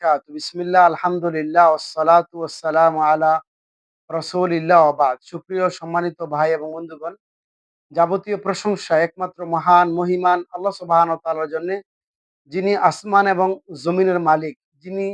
বারাকাতু। বিসমিল্লাহ, আলহামদুলিল্লাহ, ওয়াসসালাতু ওয়াসসালামু আলা রাসূলিল্লাহ ওয়া বাদ। সুপ্রিয় সম্মানিত ভাই এবং বন্ধুগণ, যাবতীয় প্রশংসা একমাত্র মহান মহিমান আল্লাহ সুবহানাহু ওয়া তাআলার জন্যে, যিনি আসমান এবং জমিনের মালিক, যিনি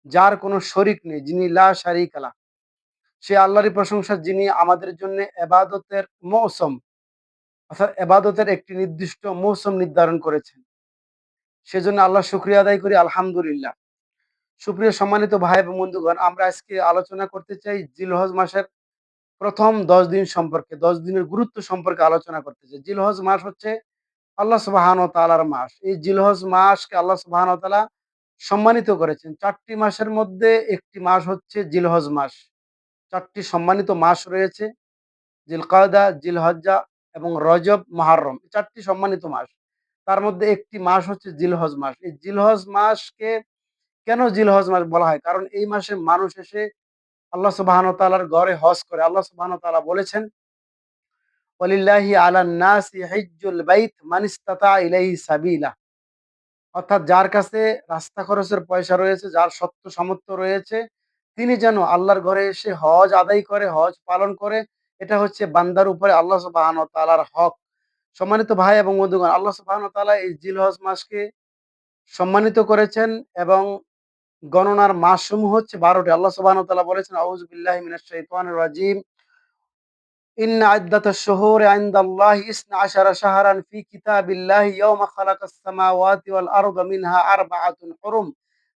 যার কোনো শরিক নেই, যিনি লা শারীকা লাহ। সে আল্লাহরই প্রশংসা, যিনি আমাদের জন্য ইবাদতের মৌসুম অর্থাৎ ইবাদতের একটি নির্দিষ্ট মৌসুম নির্ধারণ করেছেন। সেজন্য আল্লাহর শুকরিয়া আদায় করি, আলহামদুলিল্লাহ। সুপ্রিয় সম্মানিত ভাই এবং বন্ধুগণ, আমরা আজকে আলোচনা করতে চাই জিলহজ মাসের প্রথম ১০ দিন সম্পর্কে, ১০ দিনের গুরুত্ব সম্পর্কে আলোচনা করতে চাই। জিলহজ মাস হচ্ছে আল্লাহ সুবহানাহু ওয়া তাআলার মাস। এই জিলহজ মাসকে আল্লাহ সুবহানাহু ওয়া তাআলা সম্মানিত করেছেন। ৪টি মাসের মধ্যে একটি মাস হচ্ছে জিলহজ মাস। ৪টি সম্মানিত মাস রয়েছে: জিলকাদা, জিলহজ্জা এবং রজব, মুহররম। ৪টি সম্মানিত মাস। তার মধ্যে একটি মাস হচ্ছে জিলহজ মাস। এই জিলহজ মাসকে কেন জিলহজ মাস বলা হয়? কারণ এই মাসে মানুষ এসে আল্লাহ সুবহানাহু ওয়া তাআলার ঘরে হজ করে। আল্লাহ সুবহানাহু ওয়া তাআলা বলেছেন, ওয়ালিল্লাহি আলান নাসি হিজ্জুল বাইত মান ইসতাতা ইলাইহি সাবিলা। অর্থাৎ যার কাছে রাস্তা খরচের পয়সা রয়েছে, যার সত্য সামর্থ্য রয়েছে, তিনি যেন আল্লাহর ঘরে এসে হজ আদায় করে, হজ পালন করে। এটা হচ্ছে বান্দার উপরে আল্লাহ সুবহানাহু ওয়া তাআলার হক। সম্মানিত ভাই এবং বন্ধুগণ, আল্লাহ সুবহানাহু ওয়া তাআলা এই জিলহজ মাসকে সম্মানিত করেছেন এবং গণনার মাসসমূহ হচ্ছে ১২টি। আল্লাহ সুবহানাহু ওয়া তাআলা বলেছেন, আউযু বিল্লাহি মিনাশ শাইতানির রাজীম। ইন্না ইদ্দাতাশ শুহুরি ইনদাল্লাহি ইসনা আশারা শাহরান ফি কিতাবিল্লাহি ইয়াওমা খালাকাস সামাওয়াতি ওয়াল আরদা মিনহা আরবাআতুন হুরুম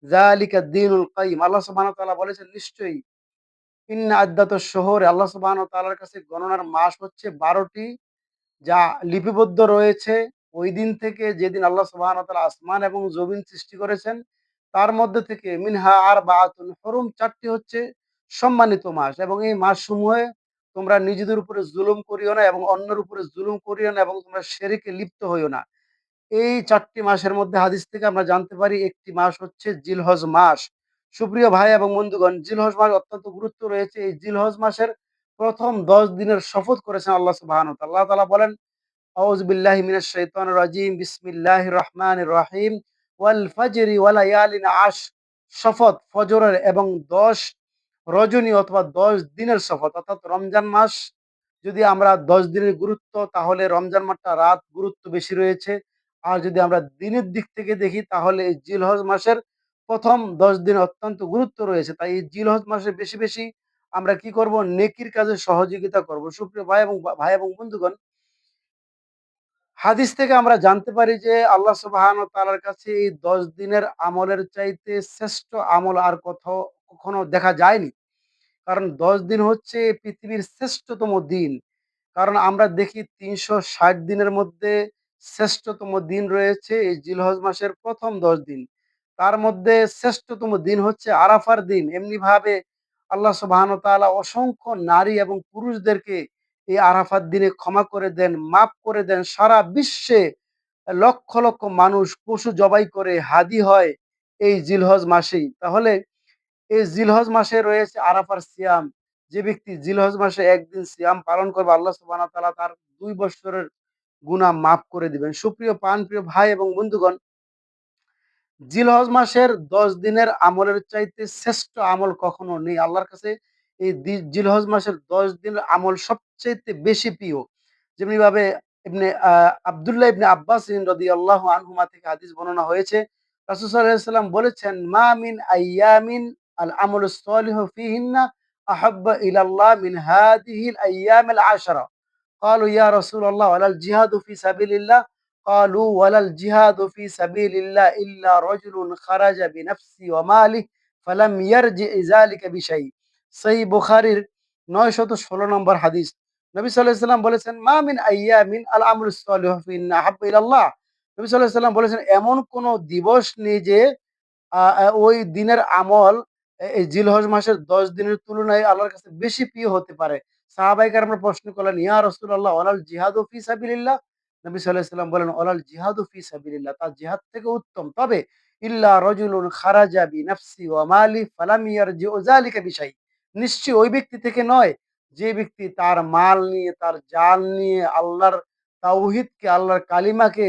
যালিকা দ্বীনুল কাইয়্যিম। আল্লাহ সুবহানাহু ওয়া তাআলা বলেছেন, নিশ্চয়ই ইন্না ইদ্দাতাশ শুহুরি, আল্লাহ সুবহানাহু ওয়া তাআলার কাছে গণনার মাস হচ্ছে ১২টি, যা লিপিবদ্ধ রয়েছে ওই দিন থেকে, যেদিন আল্লাহ সুবহানাহু ওয়া তাআলা আসমান এবং জমিন সৃষ্টি করেছেন। তার মধ্যে থেকে মিনহা আরবাআতুন হুরুম, ৪টি হচ্ছে সম্মানিত মাস। এবং এই মাসসমূহে তোমরা নিজেদের উপরে জুলুম করিও না এবং অন্যের উপরে জুলুম করিও না এবং তোমরা শিরকে লিপ্ত হইও না। এই ৪টি মাসের মধ্যে হাদিস থেকে আমরা জানতে পারি একটি মাস হচ্ছে জিলহজ মাস। সুপ্রিয় ভাই এবং বন্ধুগণ, জিলহজ মাস অত্যন্ত গুরুত্ব রয়েছে। এই জিলহজ মাসের প্রথম ১০ দিনের শপথ করেছেন আল্লাহ সুবহানাহু ওয়া তাআলা। আল্লাহ তাআলা বলেন, আউযু বিল্লাহি মিনাশ শাইতানির রাজীম। বিসমিল্লাহির রহমানির রহিম। ওয়াল ফাজরি ওয়া লায়ালিন আশর। শপথ ফজরের এবং ১০ রজনী অথবা ১০ দিনের শপথ। অর্থাৎ রমজান মাস, যদি আমরা ১০ দিনের গুরুত্ব, তাহলে রমজান মাসটা রাত গুরুত্ব বেশি রয়েছে। আর যদি আমরা দিনের দিক থেকে দেখি, তাহলে এই জিলহজ মাসের প্রথম ১০ দিন অত্যন্ত গুরুত্ব রয়েছে। তাই এই জিলহজ মাসে বেশি, বেশি আমরা কি করব? নেকির কাজে সহযোগিতা করব। সুপ্রিয় ভাই এবং বন্ধুগণ, হাদিস থেকে আমরা জানতে পারি যে আল্লাহ সুবহানাহু ওয়া তাআলার কাছে এই ১০ দিনের আমলের চাইতে শ্রেষ্ঠ আমল আর কোথাও কখনো দেখা যায়নি। কারণ ১০ দিন হচ্ছে পৃথিবীর শ্রেষ্ঠতম দিন। কারণ আমরা দেখি ৩৬০ দিনের মধ্যে শ্রেষ্ঠতম দিন রয়েছে এই জিলহজ মাসের প্রথম ১০ দিন। তার মধ্যে শ্রেষ্ঠতম দিন হচ্ছে আরাফার দিন। এমনিভাবে আল্লাহ সুবহানাহু ওয়া তাআলা অসংখ্য নারী এবং পুরুষদেরকে এই আরাফার দিনে ক্ষমা করে দেন, মাফ করে দেন। সারা বিশ্বে লক্ষ, লক্ষ মানুষ পশু জবাই করে হাদী হয় এই জিলহজ মাসেই। তাহলে এই জিলহজ মাসে রয়েছে আরাফার সিয়াম। যে ব্যক্তি জিলহজ মাসে একদিন সিয়াম পালন করবে, আল্লাহ সুবহানাহু ওয়া তাআলা তার ২ বৎসরের গুনাহ মাফ করে দিবেন। সুপ্রিয় প্রাণপ্রিয় ভাই এবং বন্ধুগণ, জিলহজ মাসের ১০ দিনের আমলের চাইতে শ্রেষ্ঠ আমল কখনো নেই। আল্লাহর কাছে এই জিলহজ মাসের ১০ দিনের আমল সবচাইতে বেশি প্রিয়। যেমনিভাবে আব্দুল্লাহ ইবনে আব্বাস রাদিয়াল্লাহু আনহুমা থেকে হাদিস বর্ণনা হয়েছে। রাসূল সাল্লাল্লাহু আলাইহি ওয়াসাল্লাম বলেছেন, "মা মিন আইয়ামিন আল আমালুস সলিহু ফিহিন্না আহাব্বা ইলাল্লাহ মিন হাদিহিল আইয়ামিল আশরা।" قالوا يا رسول الله ولا الجهاد في سبيل الله؟ قالوا ولا الجهاد في سبيل الله إلا رجل خرج بنفسه وماله فلم يرجع ذلك بشيء। সহিহ বুখারীর ৯১৬ নম্বর হাদিস। নবী সাল্লাল্লাহু আলাইহি ওয়াসাল্লাম বলেছেন, মা মিন আইয়ামিন আল আমলুস সলিহু ফিহিন্না আহাব্বা ইলাল্লাহ। নবী সাল্লাল্লাহু আলাইহি ওয়াসাল্লাম বলেছেন, এমন কোন দিবস নেই যে আ আ ওই দিনের আমল এই জিলহজ মাসের ১০ দিনের তুলনায় আল্লাহর কাছে বেশি প্রিয় হতে পারে। সাহাবায়ে কেরামরা প্রশ্ন করলেন, ইয়া রাসূলুল্লাহ ওয়ালাল জিহাদু ফি সাবিলিল্লাহ? নবী সাল্লাল্লাহু আলাইহি ওয়াসাল্লাম বলেন, ওয়ালাল জিহাদু ফি সাবিলিল্লাহ, তা জিহাদ থেকে উত্তম। তবে ইল্লা রাজুলুন খারাজা বিনাফসি ওয়া মালি ফালাম ইয়ারজিউ যালিকা বিশাই। নিশ্চয়ই ওই ব্যক্তি থেকে নয়, যে ব্যক্তি তার মাল নিয়ে, তার জান নিয়ে আল্লাহর তাওহীদকে, আল্লাহর কালিমাকে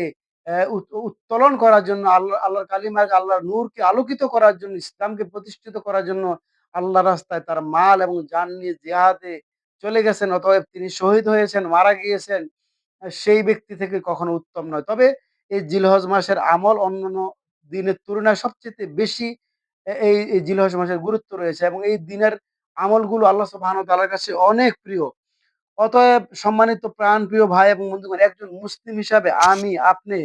উত্তোলন করার জন্য, আল্লাহর কালিমাকে, আল্লাহর নূরকে আলোকিত করার জন্য, ইসলামকে প্রতিষ্ঠিত করার জন্য আল্লাহর রাস্তায় তার মাল এবং জান নিয়ে জিহাদে চলে গেছেন। অতএব তিনি শহীদ হয়েছেন, মারা গিয়েছেন। সেই ব্যক্তি থেকে কখনো উত্তম নয়। তবে এই জিলহজ মাসের আমল অন্যান্য দিনের তুলনায় সবচাইতে বেশি এই জিলহজ মাসের গুরুত্ব রয়েছে, এবং এই দিনের আমলগুলো আল্লাহ সুবহানাহু ওয়া তাআলার কাছে অনেক প্রিয়। অতএব সম্মানিত প্রাণপ্রিয় ভাই এবং বন্ধুগণ, একজন মুসলিম হিসাবে আমি, আপনি,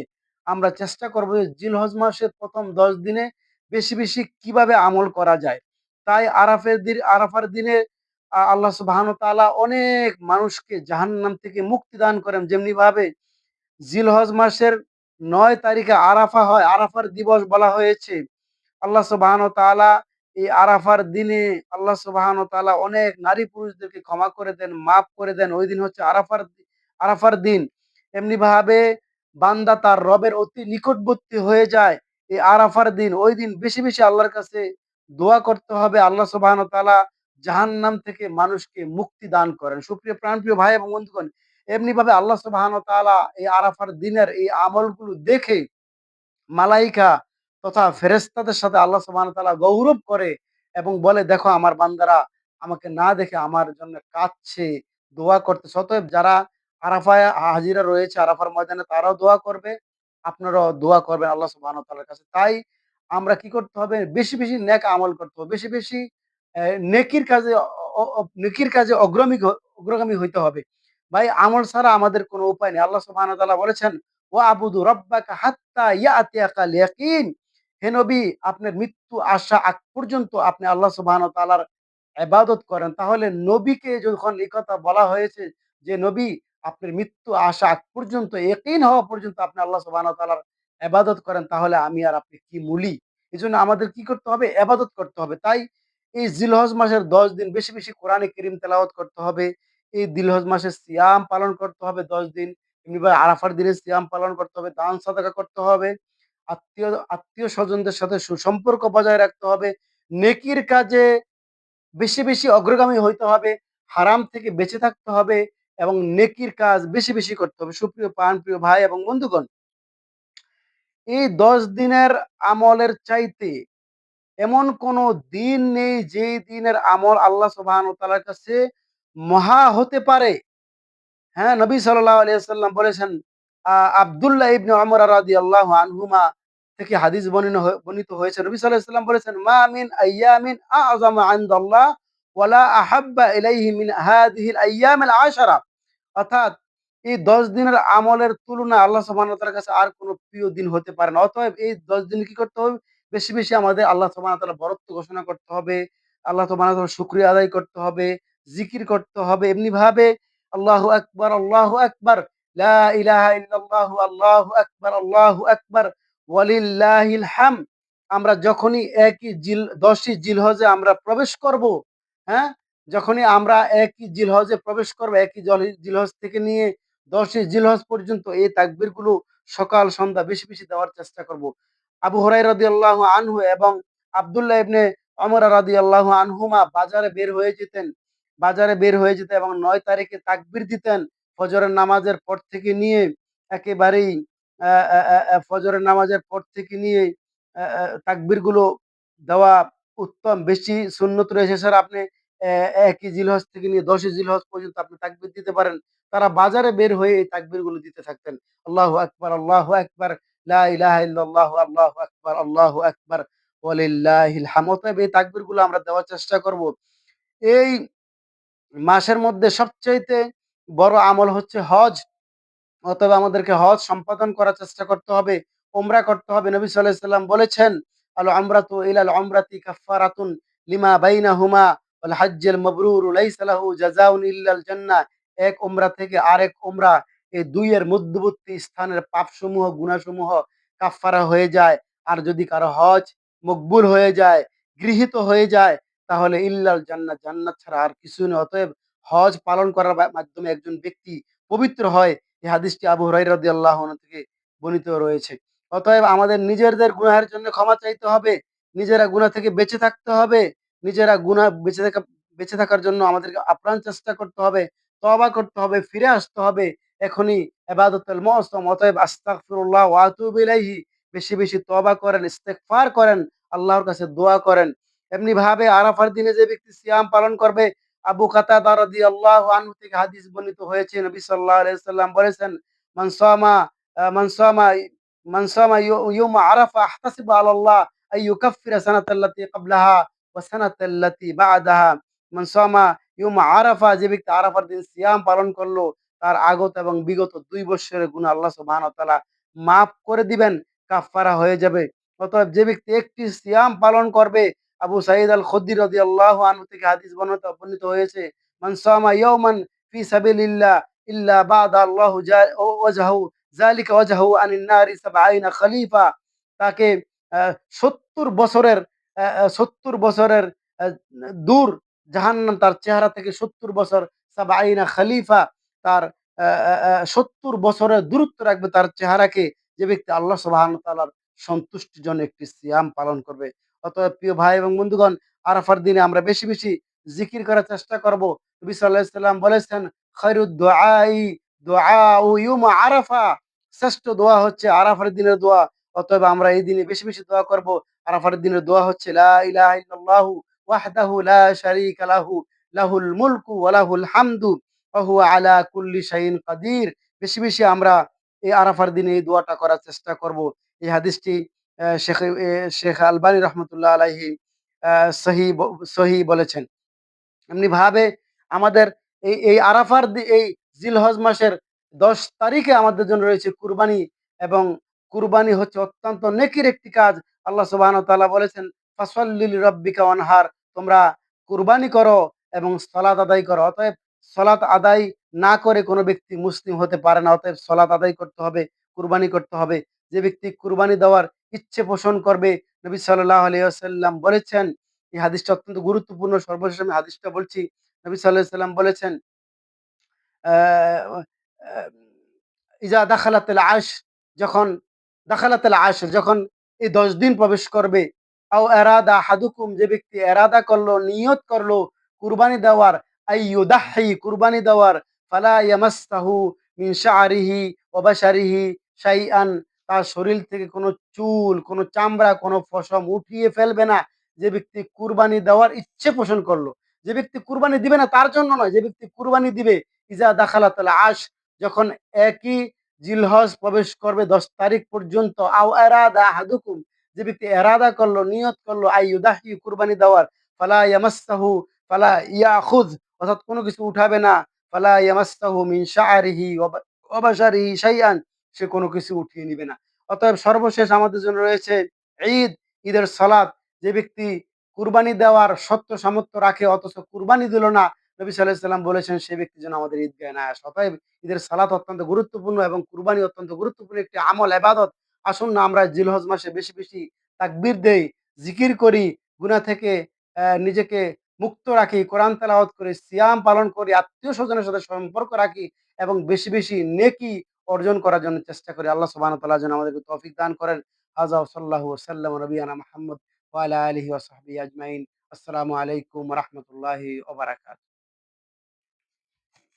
আমরা চেষ্টা করব যে জিলহজ মাসের ১ম ১০ দিনে বেশি, বেশি কিভাবে আমল করা যায়। তাই আরাফার দিনে আল্লাহ সুবহানাহু ওয়া তাআলা অনেক মানুষকে জাহান্নাম থেকে মুক্তি দান করেন। যেমনিভাবে জিলহজ মাসের ৯ তারিখে আরাফা হয়, আরাফার দিবস বলা হয়েছে। আল্লাহ সুবহানাহু ওয়া তাআলা এই আরাফার দিনে আল্লাহ সুবহানাহু ওয়া তাআলা অনেক নারী পুরুষদেরকে ক্ষমা করে দেন, মাফ করে দেন। ওই দিন হচ্ছে আরাফার দিন। এমনিভাবে বান্দা তার রবের অতি নিকটবর্তী হয়ে যায় এই আরাফার দিন। ওই দিন বেশি, বেশি আল্লাহর কাছে দোয়া করতে হবে। আল্লাহ সুবহানাহু ওয়া তাআলা জাহান্নাম থেকে মানুষকে মুক্তি দান করেন। সুপ্রিয় প্রাণপ্রিয় ভাই এবং বন্ধুগণ, এমনিভাবে আল্লাহ সুবহানাহু ওয়া তাআলা এই আরাফার দিনের এই আমলগুলো দেখে মালাইকা তথা ফেরেশতাদের সাথে আল্লাহ সুবহানাহু ওয়া তাআলা গৌরব করে এবং বলে, দেখো আমার বান্দারা আমাকে না দেখে আমার জন্য কাঁদছে, দোয়া করতেছে। অতএব যারা আরাফায় হাজিরা রয়েছে আরাফার ময়দানে, তারাও দোয়া করবে, আপনারাও দোয়া করবেন আল্লাহ সুবহানাহু ওয়া তাআলার কাছে। তাই আমরা কি করতে হবে? বেশি, বেশি নেক আমল করতে হবে। বেশি, বেশি অ্যা নেকির কাজে অ অ অ নেকির কাজে অগ্রগামী হইতে হবে। ভাই, আমল ছাড়া আমাদের কোনো উপায় নেই। আল্লাহ সুবহানাহু ওয়া তাআলা বলেছেন, ওয়াবুদু রাব্বাকা হাত্তা ইয়াতিয়াকাল ইয়াকিন। হে নবী, আপনার মৃত্যু আসা আগ পর্যন্ত আপনি আল্লাহ সুবহানাহু ওয়া তাআলার ইবাদত করেন। তাহলে নবীকে যখন এই কথা বলা হয়েছে যে, নবী আপনার মৃত্যু আসা আগ পর্যন্ত, ইয়াকিন হওয়া পর্যন্ত আপনি আল্লাহ সুবহানাহু ওয়া তাআলার ইবাদত করেন, তাহলে আমি আর আপনি কি মূলি? এজন্য আমাদের কি করতে হবে? ইবাদত করতে হবে। তাই এই জিলহজ মাসের ১০ দিন বেশি, বেশি কোরআনে কারীম তেলাওয়াত করতে হবে। এই জিলহজ মাসের সিয়াম পালন করতে হবে ১০ দিন। এমনিভাবে আরাফার দিনে সিয়াম পালন করতে হবে, দান সাদাকা করতে হবে। আত্মীয়-স্বজনদের সাথে সুসম্পর্ক বজায় রাখতে হবে। নেকির কাজে বেশি, বেশি অগ্রগামী হইতে হবে। হারাম থেকে বেঁচে থাকতে হবে এবং নেকির কাজ বেশি, বেশি করতে হবে। সুপ্রিয় প্রাণপ্রিয় ভাই এবং বন্ধুগণ, এই ১০ দিনের আমলের চাইতে এমন কোন দিন নেই যেই দিনের আমল আল্লাহ সুবহানাহু ওয়া তাআলার কাছে মহা হতে পারে। হ্যাঁ, নবী সাল্লাল্লাহু আলাইহি ওয়াসাল্লাম বলেছেন, আব্দুল্লাহ ইবনে ওমর রাদিয়াল্লাহু আনহুমা থেকে হাদিস বর্ণিত হয়েছে। নবী সাল্লাল্লাহু আলাইহি ওয়াসাল্লাম বলেছেন, মা মিন আইয়ামিন আ'যামা ইনদাল্লাহ ওয়ালা আহাব্বা ইলাইহি মিন হাযিহিল আইয়ামিল আশারা। অর্থাৎ এই ১০ দিনের আমলের তুলনায় আল্লাহ সুবহানাহু ওয়া তাআলার কাছে আর কোন প্রিয় দিন হতে পারে না। অতএব এই ১০ দিনে কি করতে হবে? বেশি, বেশি আমাদের আল্লাহ সুবহানাহু ওয়া তাআলার বরত্ব ঘোষণা করতে হবে। আল্লাহ সুবহানাহু ওয়া তাআলার শুকরিয়া আদায় করতে হবে, জিকির করতে হবে। এমনিভাবে আল্লাহু আকবার, আল্লাহু আকবার, লা ইলাহা ইল্লাল্লাহু, আল্লাহু আকবার, আল্লাহু আকবার, ওয়ালিল্লাহিল হামদ। আমরা যখনই ১০ই জিলহজে আমরা প্রবেশ করব, হ্যাঁ? যখনই আমরা ১ই জিলহজে প্রবেশ করব, ১ই জিলহজ থেকে নিয়ে ১০ই জিলহজ পর্যন্ত এই তাকবীরগুলো সকাল সন্ধ্যা বেশি, বেশি দেওয়ার চেষ্টা করব। আবু হুরায়রা রাদিয়াল্লাহু আনহু এবং আব্দুল্লাহ ইবনে ওমর রাদিয়াল্লাহু আনহুমা বাজারে বের হয়ে যেতেন এবং ৯ তারিখে তাকবীর দিতেন। ফজরের নামাজের পর থেকে নিয়ে একেবারেই আ আ আ আ ফজরের নামাজের পর থেকে নিয়ে তাকবীরগুলো দেওয়া উত্তম। বেশি সুন্নত রয়েছে স্যার, আপনি ১ই জিলহজ থেকে নিয়ে ১০ই জিলহজ পর্যন্ত আপনি তাকবীর দিতে পারেন। তারা বাজারে বের হয়ে এই তাকবীরগুলো দিতে থাকতেন। আল্লাহু আকবার, আল্লাহু আকবার, লা ইলাহা ইল্লাল্লাহু, আল্লাহু আকবার, আল্লাহু আকবার, ওয়ালিল্লাহিল হামদ। অতএব এই তাকবীরগুলো আমরা দেওয়ার চেষ্টা করব। এই মাসের মধ্যে সবচাইতে বড় আমল হচ্ছে হজ। অতএব আমাদেরকে হজ সম্পাদন করার চেষ্টা করতে হবে। উমরা করতে হবে। নবী সাল্লাল্লাহু আলাইহি সাল্লাম বলেছেন, আল উমরাতু ইলাল উমরাতি কাফফারাতুন লিমা বাইনাহুমা ওয়াল হাজ্জুল মাবরুরু লাইসা লাহু জাযাউন ইল্লাল জান্নাহ। এক উমরা থেকে আরেক উমরা, এই ২ এর মধ্যবর্তী স্থানের পাপসমূহ, গুনাহসমূহ কাফফারা হয়ে যায়। আর যদি কারো হজ মকবুল হয়ে যায়, গৃহীত হয়ে যায়, তাহলে ইল্লাল জান্নাহ, জান্নাত ছাড়া আর কিছুই নয়। অতএব হজ পালন করার মাধ্যমে একজন ব্যক্তি পবিত্র হয়। এই হাদিসটি আবু হুরায়রা রাদিয়াল্লাহু আনহু থেকে বর্ণিত রয়েছে। অতএব আমাদের নিজেদের গুনাহের জন্য ক্ষমা চাইতে হবে। নিজেরা গুনাহ থেকে বেঁচে থাকতে হবে। নিজেরা গুনাহ বেঁচে থাকার জন্য আমাদেরকে আপ্রাণ চেষ্টা করতে হবে। তওবা করতে হবে, ফিরে আসতে হবে এখনই ইবাদতুল মুআজ্জম। অতএব আস্তাগফিরুল্লাহ ওয়া আতুবু ইলাইহি, বেশি, বেশি তওবা করেন, ইস্তেগফার করেন, আল্লাহর কাছে দোয়া করেন। এমনিভাবে আরাফার দিনে যে ব্যক্তি সিয়াম পালন করবে, আবু কাতাদা রাদিয়াল্লাহু আনহু থেকে হাদিস বর্ণিত হয়েছে, নবী সাল্লাল্লাহু আলাইহি ওয়াসাল্লাম বলেছেন, মান সামা মান সামা মান সামা ইয়াউমা আরাফা আহতাসিবু আলাল্লাহ আন ইউকাফফিরা সানাতাল্লাতী ক্বাবলাহা ওয়া সানাতাল্লাতী বা'দাহা। মান সামা ইয়াউমা আরাফা, যে ব্যক্তি আরাফার দিন সিয়াম পালন করলো, তার আগত এবং বিগত ২ বৎসরের গুনাহ আল্লাহ সুবহানাহু ওয়া তাআলা মাফ করে দিবেন, কাফফারা হয়ে যাবে। অতএব যে ব্যক্তি একটি সিয়াম পালন করবে, আবু সাঈদ আল খুদরি রাদিয়াল্লাহু আনহু থেকে হাদিস বর্ণিত হয়েছে, মান সামা ইয়াওমান ফি সাবিলিল্লাহ ইল্লা বা'দা আল্লাহু ওয়াজহাহু যালিকা ওয়াজহাহু আনিন নারি ৭০ খলিফা। তাকে ৭০ বছরের ৭০ বছরের আ দূর জাহান্নাম তার চেহারা থেকে ৭০ বছর ৭০ খলিফা, তার ৭০ বছরের দূরত্ব রাখবে তার চেহারাকে, যে ব্যক্তি আল্লাহ সুবহানাহু ওয়া তাআলার সন্তুষ্টির জন্য একটি সিয়াম পালন করবে। অতএব প্রিয় ভাই এবং বন্ধুগণ, আরাফার দিনে আমরা বেশি, বেশি জিকির করার চেষ্টা করব। নবী সাল্লাল্লাহু আলাইহি সাল্লাম বলেছেন, খায়রুদ দুআই দুআউ ইউম আরাফা। শ্রেষ্ঠ দোয়া হচ্ছে আরাফার দিনের দোয়া। অতএব আমরা এই দিনে বেশি, বেশি দোয়া করব। আরাফার দিনের দোয়া হচ্ছে লা ইলাহা ইল্লাল্লাহু ওয়াহদাহু লা শারীকা লাহু, লাহুল মুলকু ওয়া লাহুল হামদু ওয়া হুয়া আলা কুল্লি শাইইন কাদির। বেশি, বেশি আমরা এই আরাফার দিনে এই দোয়াটা করার চেষ্টা করব। এই হাদিসটি শেখ আলবানী রহমতুল্লাহ আলাইহি আ সহি সহি বলেছেন। এমনিভাবে আমাদের এই আরাফার এই জিলহজ মাসের ১০ তারিখে আমাদের জন্য রয়েছে কুরবানি, এবং কুরবানি হচ্ছে অত্যন্ত নেকির একটি কাজ। আল্লাহ সুবহানাহু ওয়া তাআলা বলেছেন, "ফাসাল্লি লিরাব্বিকা ওয়ানহার", তোমরা কুরবানি করো এবং সালাত আদায় করো। অতএব সালাত আদায় না করে কোনো ব্যক্তি মুসলিম হতে পারে না। অতএব সালাত আদায় করতে হবে, কুরবানি করতে হবে। যে ব্যক্তি কুরবানি দেওয়ার ইচ্ছে পোষণ করবে, নবী সাল্লাল্লাহু আলাইহি ওয়াসাল্লাম বলেছেন, এই হাদিসটা অত্যন্ত গুরুত্বপূর্ণ। সর্বশেষ আমি হাদিসটা বলছি। নবী সাল্লাল্লাহু আলাইহি ওয়াসাল্লাম বলেছেন, আ আ ইজা দাখালাতুল আশর, যখন দাখালাতুল আশর, যখন এই ১০ দিন প্রবেশ করবে, আও আরাদা আহাদুকুম, যে ব্যক্তি এরাদা করলো, নিয়ত করলো কুরবানি দেওয়ার, আইয়ুদাহি, কুরবানি দেওয়ার, ফালা ইয়ামাসসাহু মিন শা'রিহি ওয়া বাশারিহি শাইআন, তার শরীর থেকে কোনো চুল, কোনো চামড়া, কোনো পশম উঠিয়ে ফেলবে না। যে ব্যক্তি কুরবানি দেওয়ার ইচ্ছে পোষণ করলো, যে ব্যক্তি কুরবানি দিবে না তার জন্য নয়, যে ব্যক্তি কুরবানি দিবে, ইজা দাখালাতুল আশর, যখন একই জিলহজ প্রবেশ করবে ১০ তারিখ পর্যন্ত, আও আরাদা আহাদুকুম, যে ব্যক্তি এরাদা করলো, নিয়ত করলো, আইয়ুদাহি, কুরবানি দেওয়ার, ফালা ইয়ামাসসাহু, ফালা ইয়াখুয, অর্থাৎ কোনো কিছু উঠাবে না, ফালা ইয়ামাসসাহু মিন শা'রিহি ওয়া বাশারিহি শাইআন, সে কোনো কিছু উঠিয়ে নিবে না। অতএব সর্বশেষ আমাদের জন্য রয়েছে ঈদ, ঈদের সালাত। যে ব্যক্তি কুরবানি দেওয়ার সত্য সামর্থ্য রাখে অথচ কুরবানি দিল না, নবী সাল্লাল্লাহু আলাইহি সাল্লাম বলেছেন সে ব্যক্তি যেন আমাদের ঈদগাহে না আসে। অতএব ঈদের সালাত অত্যন্ত গুরুত্বপূর্ণ এবং কুরবানি অত্যন্ত গুরুত্বপূর্ণ একটি আমল, ইবাদত। আসুন না আমরা জিলহজ মাসে বেশি, বেশি তাকবীর দেই, জিকির করি, গুনাহ থেকে নিজেকে মুক্ত রাখি, কোরআন তেলাওয়াত করি, সিয়াম পালন করি, আত্মীয়-স্বজনের সাথে সম্পর্ক রাখি এবং বেশি, বেশি নেকি অর্জন করার জন্য চেষ্টা করি। আল্লাহ সুবহানাহু ওয়া তাআলা যেন আমাদেরকে তৌফিক দান করেন। হাযা ওয়া সাল্লাল্লাহু ওয়া সাল্লামা নবিয়ানা মুহাম্মদ ওয়া আলা আলিহি ওয়া সাহবিহি আজমাইন। আসসালামু আলাইকুম ওয়া রাহমাতুল্লাহি ওয়া বারাকাতুহু।